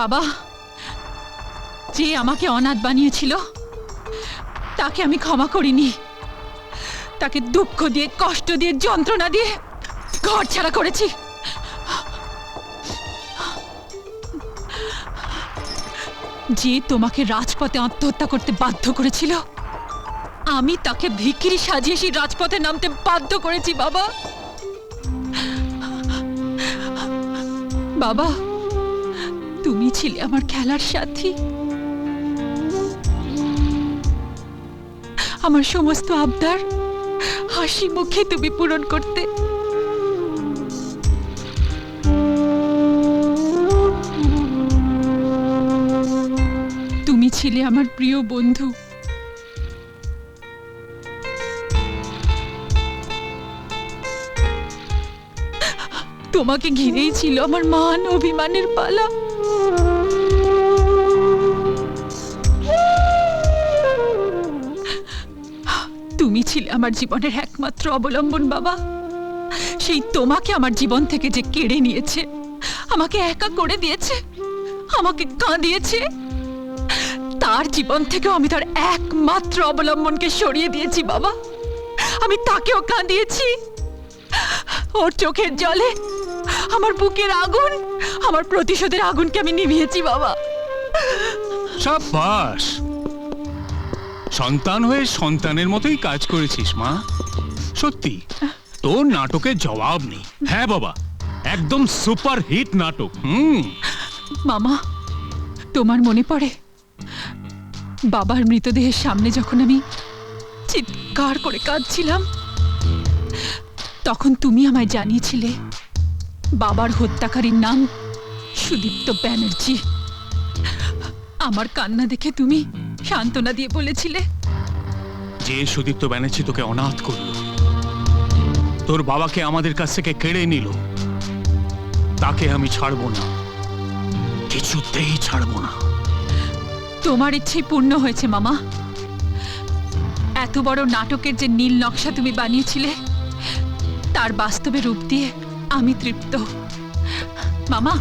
বাবা, যে আমাকে অনাথ বানিয়েছিল তাকে আমি ক্ষমা করিনি। তাকে দুঃখ দিয়ে, কষ্ট দিয়ে, যন্ত্রণা দিয়ে ঘর ছাড়া করেছি। যে তোমাকে রাজপথে আত্মহত্যা করতে বাধ্য করেছিল, আমি তাকে ভিখিরি সাজিয়ে সেই রাজপথে নামতে বাধ্য করেছি। বাবা, বাবা, তুমি ছিলে আমার খেলার সাথী। আমার সমস্ত আবদার হাসি মুখে তুমি পূরণ করতে। তুমি ছিলে আমার প্রিয় বন্ধু। তোমাকে ঘিরেই ছিল আমার মান অভিমানের পালা। তুমি ছিলে আমার জীবনের একমাত্র অবলম্বন। বাবা, সেই তোমাকে আমার জীবন থেকে যে কেড়ে নিয়েছে, আমাকে একা করে দিয়েছে, আমাকে কাঁদিয়েছে, তার জীবন থেকেও আমি তার একমাত্র অবলম্বনকে সরিয়ে দিয়েছি। বাবা, আমি তাকেও কাঁদিয়েছি। ওর চোখের জলে আমার বুকের আগুন, আমার প্রতিশোধের আগুনকে আমি নিভিয়েছি। বাবা, সাবাস, সন্তান হয়ে সন্তানের মতোই কাজ করেছিস মা। সত্যি তোর নাটকের জবাব নেই। হ্যাঁ বাবা, একদম সুপার হিট নাটক। মামা, তোমার মনে পড়ে বাবার মৃতদেহের সামনে যখন আমি চিৎকার করে কাঁদছিলাম, তখন তুমি আমায় জানিয়েছিলে বাবার হত্যাকারীর নাম সুদীপ্ত ব্যানার্জি। আমার কান্না দেখে তুমি সান্ত্বনা দিয়ে বলেছিলে, যে সুদীপ্ত ব্যানার্জি তোকে অনাথ করলো, তোর বাবাকে আমাদের কাছ থেকে কেড়ে নিল, তাকে আমি ছাড়বো না, কিছুতেই ছাড়বো না। তোমার ইচ্ছে পূর্ণ হয়েছে মামা। এত বড় নাটকের যে নীল নকশা তুমি বানিয়েছিলে, তার বাস্তবে রূপ দিয়ে আমি তৃপ্ত। মামা,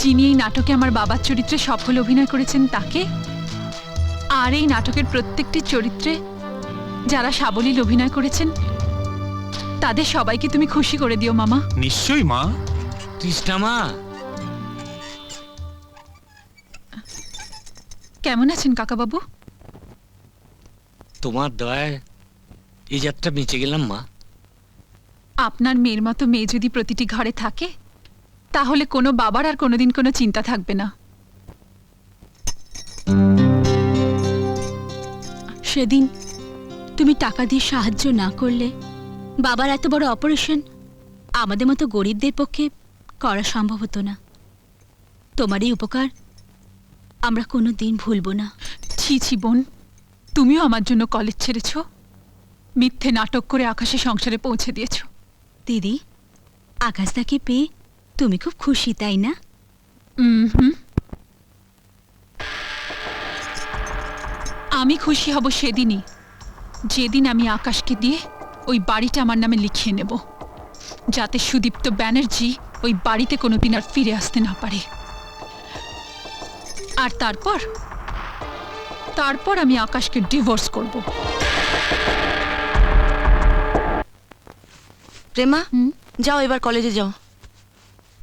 যিনি এই নাটকে আমার বাবার চরিত্রে সফল অভিনয় করেছেন তাকে, আর এই নাটকের প্রত্যেকটি চরিত্রে যারা সাবলীল অভিনয় করেছেন, তাদের সবাইকে তুমি খুশি করে দিও মামা। নিশ্চয়ই মা। তৃষ্ণা মা, কেমন আছেন কাকাবাবু? তোমার দয়ায় এই যাত্রা বেঁচে গেলাম মা। আপনার মেয়ের মতো মেয়ে যদি প্রতিটি ঘরে থাকে, তাহলে কোনো বাবার আর কোনোদিন কোনো চিন্তা থাকবে না। সেদিন তুমি টাকা দিয়ে সাহায্য না করলে বাবার এত বড় অপারেশন আমাদের মতো গরিবদের পক্ষে করা সম্ভব হতো না। তোমার এই উপকার আমরা কোনো দিন ভুলব না। ছি ছি বোন, তুমিও আমার জন্য কলেজ ছেড়েছ, মিথ্যে নাটক করে আকাশে সংসারে পৌঁছে দিয়েছ। দিদি, আকাশদাকে পেয়ে তুমি খুব খুশি, তাই না? আমি খুশি হব সেদিনই, যেদিন আমি আকাশকে দিয়ে ওই বাড়িটা আমার নামে লিখিয়ে নেব, যাতে সুদীপ্ত ব্যানার্জি ওই বাড়িতে কোনোদিন আর ফিরে আসতে না পারে। আর তারপর আমি আকাশকে ডিভোর্স করব। প্রেমা, যাও এবার কলেজে যাও।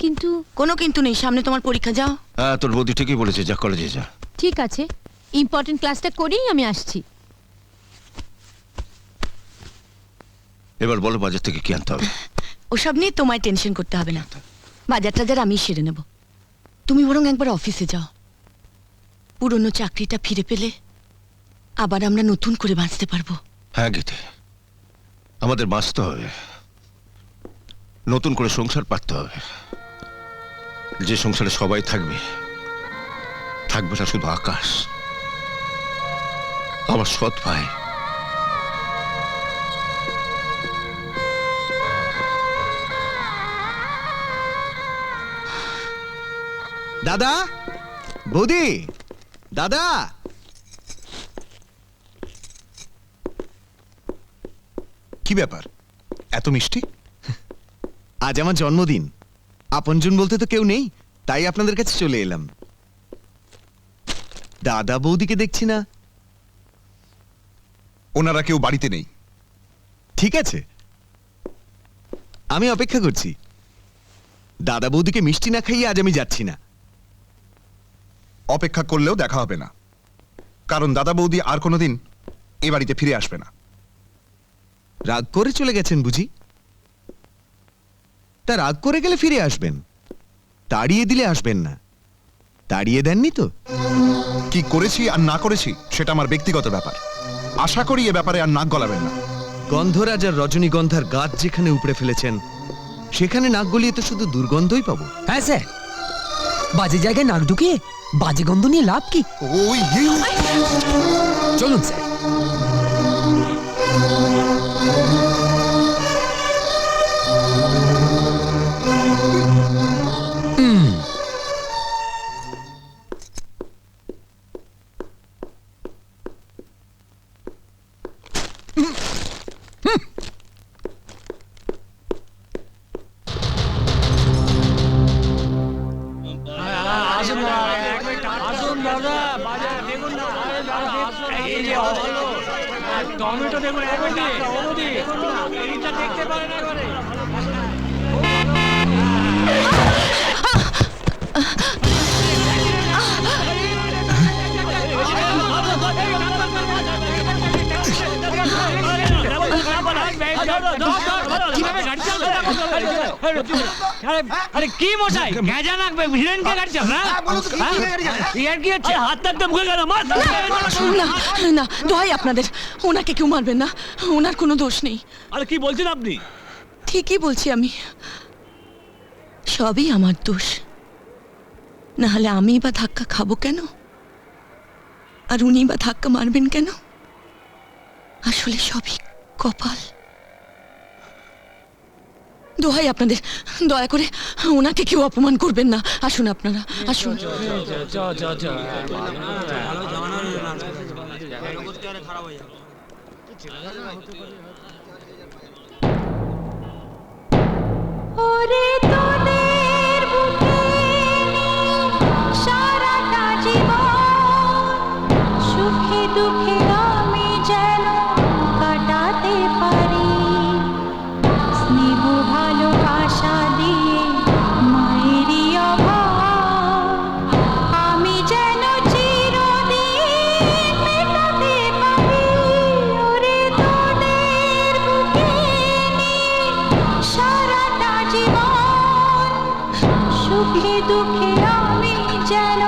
কিন্তু কোনো কিন্তু নেই, সামনে তোমার পরীক্ষা, যাও। হ্যাঁ, তোর বৌদি ঠিকই বলেছে, যা কলেজে যা। ঠিক আছে, ইম্পর্টেন্ট ক্লাসটা করেই আমি আসছি। এবার বলো বাজার থেকে কি আনতে হবে? ওসব নিয়ে তোমায় টেনশন করতে হবে না, বাজার টাজার আমি সেরে নেব। তুমি বরং একবার অফিসে যাও। পুরনো চাকরিটা ফিরে পেলে আবার আমরা নতুন করে বাঁচতে পারবো। হ্যাঁ গীতে, আমাদের বাঁচতে হবে, নতুন করে সংসার পাততে হবে। যে সংসারে সবাই থাকবে, থাকবে না শুধু আকাশ, আমার সৎ ভাই। দাদা, বৌদি, দাদা, কি ব্যাপার, এত মিষ্টি? আজ আমার জন্মদিন, আপনজন বলতে তো কেউ নেই, তাই আপনাদের কাছে চলে এলাম। দাদা বৌদিকে দেখছি না। ওনারা কেউ বাড়িতে নেই। ঠিক আছে, আমি অপেক্ষা করছি। দাদা বৌদিকে মিষ্টি না খাইয়ে আজ আমি যাচ্ছি না। অপেক্ষা করলেও দেখা হবে না, কারণ দাদা বৌদি আর কোনোদিন এ বাড়িতে ফিরে আসবে না। রাগ করে চলে গেছেন বুঝি? তা রাগ করে গেলে ফিরে আসবেন, তাড়িয়ে দিলে আসবেন না। তাড়িয়ে দেননি তো? কি করেছি আর না করেছি সেটা আমার ব্যক্তিগত ব্যাপার। আশা করি এ ব্যাপারে আর নাক গলাবেন না। গন্ধরাজ আর রজনীগন্ধার গাছ যেখানে উপড়ে ফেলেছেন, সেখানে নাক গলিয়ে তো শুধু দুর্গন্ধই পাবো। হ্যাঁ স্যার, বাজে জায়গায় নাক ঢুকিয়ে বাজে গন্ধ নিয়ে লাভ কি? ওই চলুন স্যার। টমেটো দেখুন, দেখতে পারেন একবারে। আরে কি মশাই, গেঁজা নাকবে ভিলেনকে গাড়ি চাপ না? ইয়ার কি হচ্ছে? হাত টাকতে মুখে গেল, মার। না না, দোহাই আপনাদের, ওনাকে কেউ মারবেন না, ওনার কোনো দোষ নেই। আরে কি বলছেন আপনি? ঠিকই বলছি আমি, সবই আমার দোষ। না হলে আমি বা ধাক্কা খাবো কেন, আর উনি বা ধাক্কা মারবেন কেন? আসলে সবই কপাল। দোহাই আপনাদের, দয়া করে ওনাকে কেউ অপমান করবেন না। আসুন আপনারা, আসুন। ওরে তোদের বুকে সারাটা জীবন সুখে দুঃখে আমি যেন কাটাতে পারি, স্নেহ ভালোবাসা দিয়ে মায়েরই অভাব আমি যেন চিরদিন মেটাতে পারি। ওরে তোদের বুকে সারাটা জীবন সুখে দুঃখে আমি যেন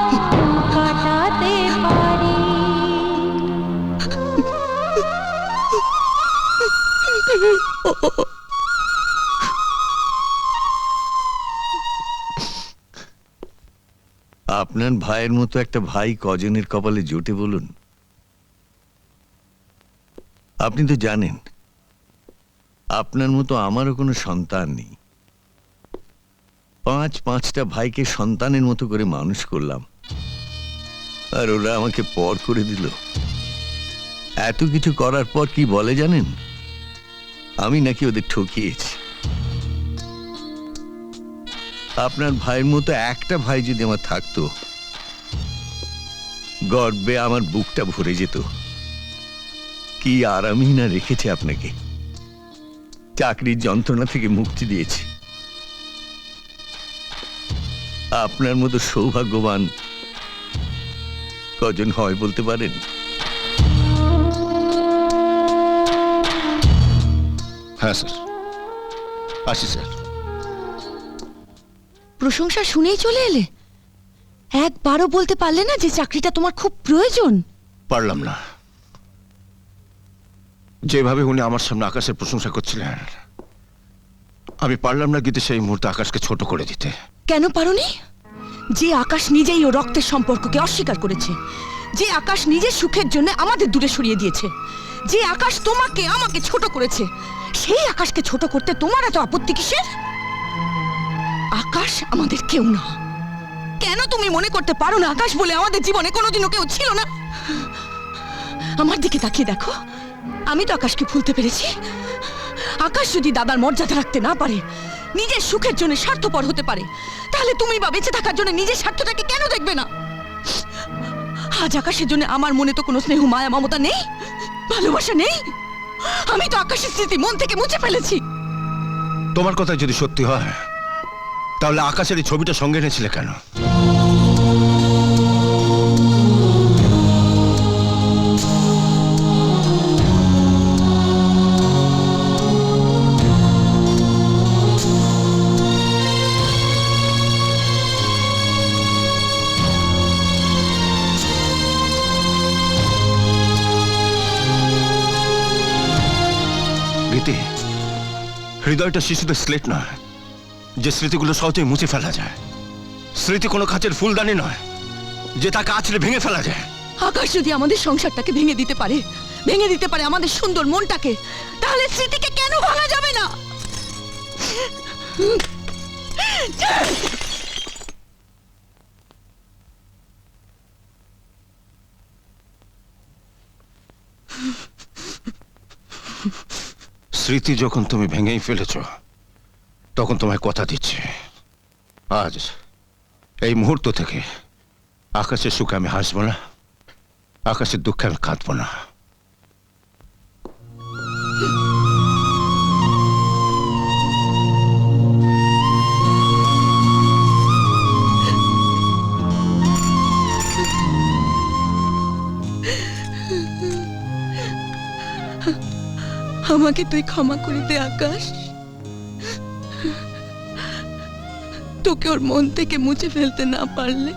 কাটাতে পারি। আপনার ভাইয়ের মতো একটা ভাই কজনের কপালে জোটে বলুন? আপনি তো জানেন আপনার মতো আমারও কোনো সন্তান নেই। পাঁচটা ভাইকে সন্তানের মতো করে মানুষ করলাম, আর ওরা আমাকে পর করে দিল। এত কিছু করার পর কি বলে জানেন? আমি নাকি ওদের ঠকিয়েছি। আপনার ভাইয়ের মতো একটা ভাই যদি আমার থাকতো, গর্বে আমার বুকটা ভরে যেত। কি আরামই না রেখেছে আপনাকে, চাকরির যন্ত্রণা থেকে মুক্তি দিয়েছে। আপনার মতো সৌভাগ্যবান কজন হয় বলতে পারেন? হ্যাঁ স্যার, আসি স্যার। প্রশংসা শুনেই চলে এলে? একবারও বলতে পারলে না যে চাকরিটা তোমার খুব প্রয়োজন? পারলাম না। যেভাবে উনি আমার সামনে আকাশের প্রশংসা করছিলেন, আমি পারলাম না কিন্তু সেই মুহূর্তে আকাশকে ছোট করে দিতে। কেন পারোনি? যে আকাশ নিজেই ও রক্তের সম্পর্ককে অস্বীকার করেছে, যে আকাশ নিজের সুখের জন্য আমাদের দূরে সরিয়ে দিয়েছে, যে আকাশ তোমাকে আমাকে ছোট করেছে, সেই আকাশকে ছোট করতে তোমার এত আপত্তি কিসের? আকাশ আমাদের কেউ না। কেন তুমি মনে করতে পারো না আকাশ বলে আমাদের জীবনে কোনোদিনও কেউ ছিল না? আমার দিকে তাকিয়ে দেখো, আমি তো আকাশকে ভুলতে পেরেছি। আকাশ যদি দাদার মর্যাদা রাখতে না পারে, নিজের সুখের জন্য স্বার্থপর হতে পারে, তাহলে তুমি বা বেঁচে থাকার জন্য নিজের স্বার্থটাকে কেন দেখবে না? আজ আকাশের জন্য আমার মনে তো কোনো স্নেহ মায়া মমতা নেই, ভালোবাসা নেই। আমি তো আকাশের স্মৃতি মন থেকে মুছে ফেলেছি। তোমার কথা যদি সত্যি হয় তাহলে আকাশের এই ছবিটা সঙ্গে এনেছিলে কেন? গীতি, হৃদয়টা শিশুদের স্লেট নয় যে স্মৃতিগুলো সহজেই মুছে ফেলা যায়। স্মৃতি কোনো কাচের ফুলদানি নয় যে তাকে আছড়ে ভেঙে ফেলা যায়। আকাশ যদি আমাদের সংসারটাকে ভেঙে দিতে পারে, ভেঙে দিতে পারে আমাদের সুন্দর মনটাকে, তাহলে স্মৃতিকে কেন ভাঙা যাবে না? স্মৃতি যখন তুমি ভেঙেই ফেলেছ তখন তোমায় কথা দিচ্ছি, আজ এই মুহূর্ত থেকে আকাশের সুখে আমি হাসবো না, আকাশের দুঃখে আমি কাঁদবো না। আমাকে তুই ক্ষমা করে দে আকাশ। তোকে ওর মন থেকে মুছে ফেলতে না পারলে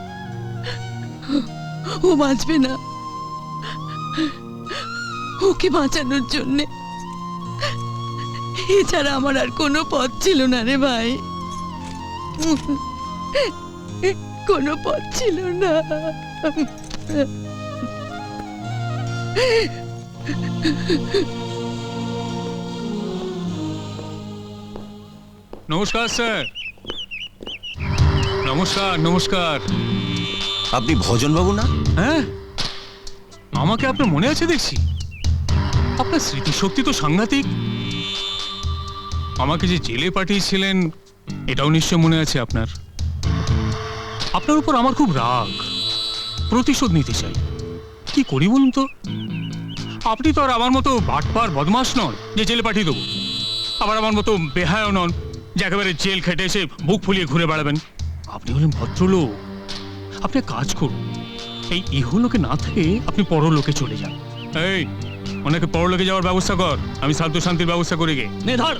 ও বাঁচবে না। ওকে বাঁচানোর জন্যে এছাড়া আমার আর কোনো পথ ছিল না রে ভাই, কোনো পথ ছিল না। নমস্কার স্যার। নমস্কার নমস্কার। আপনি ভজন বাবু না? হ্যাঁ, আমাকে আপনার মনে আছে দেখছি। আপনার স্মৃতিশক্তি তো সাংঘাতিক। আমাকে যে জেলে পাঠিয়েছিলেন এটাও নিশ্চয় মনে আছে আপনার। আপনার উপর আমার খুব রাগ, প্রতিশোধ নিতে চাই। কি করি বলুন তো? আপনি তো আর আমার মতো বাটপার বদমাশ নন যে জেলে পাঠিয়ে দেবো, আবার আমার মতো বেহায়ও নন যে একেবারে জেল খেটে এসে বুক ফুলিয়ে ঘুরে বেড়াবেন। আপনি হলেন ভদ্রলোক। আপনি কাজ করুন, এই ইহলোকে না থেকে আপনি পরলোকে চলে যান। এই ওনাকে পরলোকে যাওয়ার ব্যবস্থা কর, আমি শান্ত শান্তির ব্যবস্থা করে গে। নে ধর।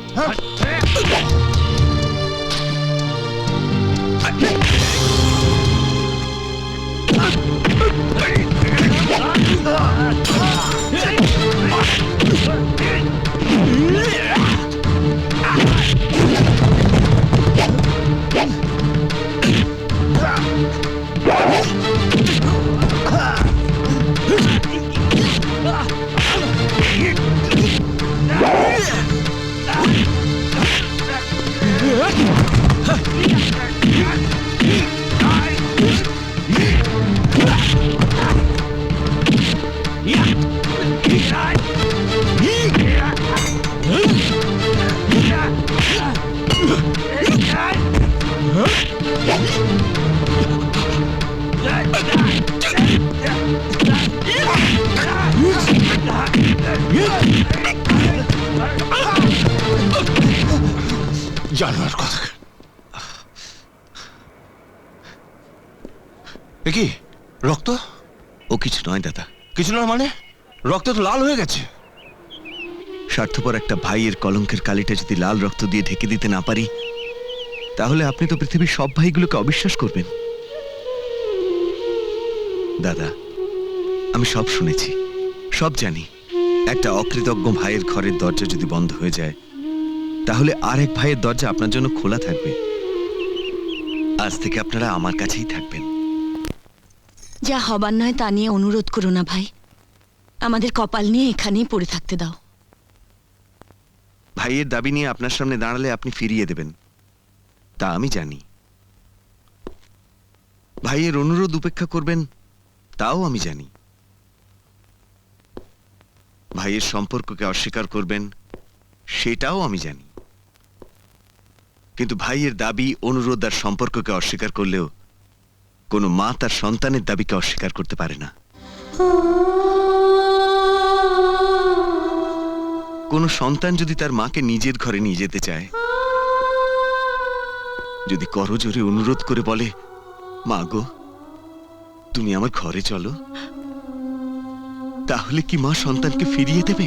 জানোয়ার কথা। এ কি রক্ত? ও কিছু নয় দাদা। কিছু না মানে? রক্ত তো লাল হয়ে গেছে। স্বার্থপর একটা ভাইয়ের কলঙ্কের কালিটা যদি লাল রক্ত দিয়ে ঢেকে দিতে না পারি, তাহলে আপনি তো পৃথিবীর সব ভাইগুলোকে অবিশ্বাস করবেন। দাদা, আমি সব শুনেছি, সব জানি। একটা অকৃতজ্ঞ ভাইয়ের ঘরের দরজা যদি বন্ধ হয়ে যায়, তাহলে আর এক ভাইয়ের দরজা আপনার জন্য খোলা থাকবে। আজ থেকে আপনারা আমার কাছেই থাকবেন। যা হবার নয় তা নিয়ে অনুরোধ করো না ভাই, আমাদের কপাল নিয়ে এখানেই পড়ে থাকতে দাও। ভাইয়ের দাবি নিয়ে আপনার সামনে দাঁড়ালে আপনি ফিরিয়ে দেবেন, তা আমি জানি। ভাইয়ের অনুরোধ উপেক্ষা করবেন, তাও আমি জানি। ভাইয়ের সম্পর্ককে অস্বীকার করবেন, সেটাও আমি জানি। কিন্তু ভাইয়ের দাবি, অনুরোধ আর সম্পর্ককে অস্বীকার করলেও কোনো মা তার সন্তানের দাবিকে অস্বীকার করতে পারে না। কোনো সন্তান যদি তার মাকে নিজের ঘরে নিয়ে যেতে চায়, যদি করজোরে অনুরোধ করে বলে, মা গো তুমি আমার ঘরে চলো, তাহলে কি মা সন্তানকে ফিরিয়ে দেবে?